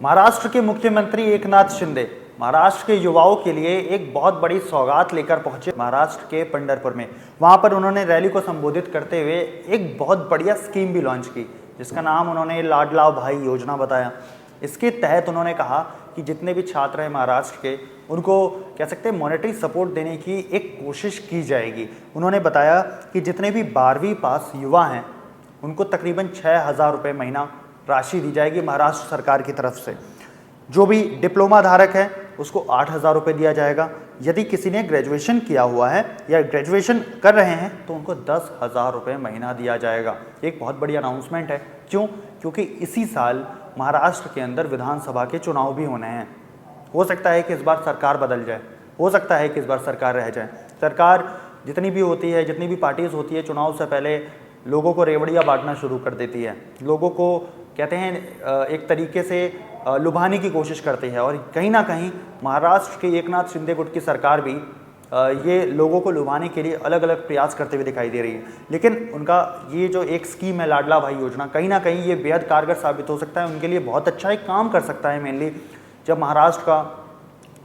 महाराष्ट्र के मुख्यमंत्री एकनाथ शिंदे महाराष्ट्र के युवाओं के लिए एक बहुत बड़ी सौगात लेकर पहुंचे महाराष्ट्र के पंढरपुर में। वहां पर उन्होंने रैली को संबोधित करते हुए एक बहुत बढ़िया स्कीम भी लॉन्च की, जिसका नाम उन्होंने लाडला भाई योजना बताया। इसके तहत उन्होंने कहा कि जितने भी छात्र हैं महाराष्ट्र के, उनको कह सकते हैं मॉनेटरी सपोर्ट देने की एक कोशिश की जाएगी। उन्होंने बताया कि जितने भी 12वीं पास युवा हैं उनको तकरीबन 6,000 रुपये महीना राशि दी जाएगी महाराष्ट्र सरकार की तरफ से। जो भी डिप्लोमा धारक है उसको 8,000 रुपये दिया जाएगा। यदि किसी ने ग्रेजुएशन किया हुआ है या ग्रेजुएशन कर रहे हैं तो उनको 10,000 रुपये महीना दिया जाएगा। एक बहुत बड़ी अनाउंसमेंट है। क्यों? क्योंकि इसी साल महाराष्ट्र के अंदर विधानसभा के चुनाव भी होने हैं। हो सकता है कि इस बार सरकार बदल जाए, हो सकता है कि इस बार सरकार रह जाए। सरकार जितनी भी होती है, जितनी भी पार्टीज होती है, चुनाव से पहले लोगों को रेवड़ियाँ बांटना शुरू कर देती है। लोगों को कहते हैं एक तरीके से लुभाने की कोशिश करती है, और कहीं ना कहीं महाराष्ट्र के एकनाथ शिंदे गुट की सरकार भी ये लोगों को लुभाने के लिए अलग अलग प्रयास करते हुए दिखाई दे रही है। लेकिन उनका ये जो एक स्कीम है लाडला भाई योजना, कहीं ना कहीं ये बेहद कारगर साबित हो सकता है, उनके लिए बहुत अच्छा एक काम कर सकता है। मेनली जब महाराष्ट्र का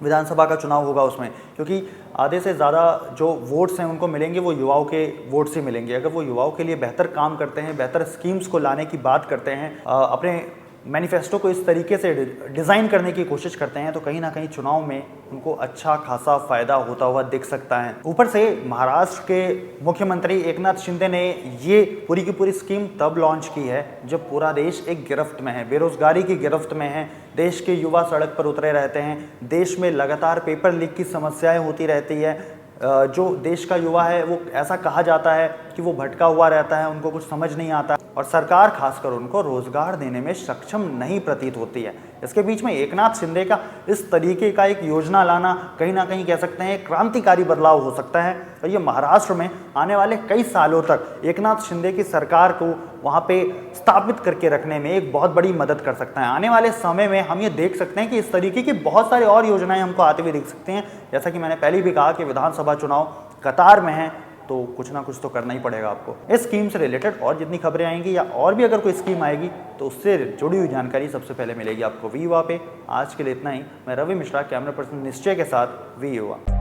विधानसभा का चुनाव होगा उसमें, क्योंकि आधे से ज़्यादा जो वोट्स हैं उनको मिलेंगे वो युवाओं के वोट से मिलेंगे। अगर वो युवाओं के लिए बेहतर काम करते हैं, बेहतर स्कीम्स को लाने की बात करते हैं, अपने मैनिफेस्टो को इस तरीके से डिज़ाइन करने की कोशिश करते हैं, तो कहीं ना कहीं चुनाव में उनको अच्छा खासा फ़ायदा होता हुआ दिख सकता है। ऊपर से महाराष्ट्र के मुख्यमंत्री एकनाथ शिंदे ने ये पूरी की पूरी स्कीम तब लॉन्च की है जब पूरा देश एक गिरफ्त में है, बेरोजगारी की गिरफ्त में है। देश के युवा सड़क पर उतरे रहते हैं, देश में लगातार पेपर लीक की समस्याएं होती रहती है। जो देश का युवा है वो ऐसा कहा जाता है कि वो भटका हुआ रहता है, उनको कुछ समझ नहीं आता, और सरकार खासकर उनको रोजगार देने में सक्षम नहीं प्रतीत होती है। इसके बीच में एकनाथ शिंदे का इस तरीके का एक योजना लाना कहीं ना कहीं कह सकते हैं क्रांतिकारी बदलाव हो सकता है, और ये महाराष्ट्र में आने वाले कई सालों तक एकनाथ शिंदे की सरकार को वहाँ पे स्थापित करके रखने में एक बहुत बड़ी मदद कर सकता है। आने वाले समय में हम ये देख सकते हैं कि इस तरीके की बहुत सारे और योजनाएं हमको आते हुए दिख सकती हैं। जैसा कि मैंने पहले भी कहा कि विधानसभा चुनाव कतार में है, तो कुछ ना कुछ तो करना ही पड़ेगा आपको। इस स्कीम से रिलेटेड और जितनी खबरें आएंगी या और भी अगर कोई स्कीम आएगी तो उससे जुड़ी हुई जानकारी सबसे पहले मिलेगी आपको वी युवा पे। आज के लिए इतना ही। मैं रवि मिश्रा, कैमरा पर्सन निश्चय के साथ, वी युवा।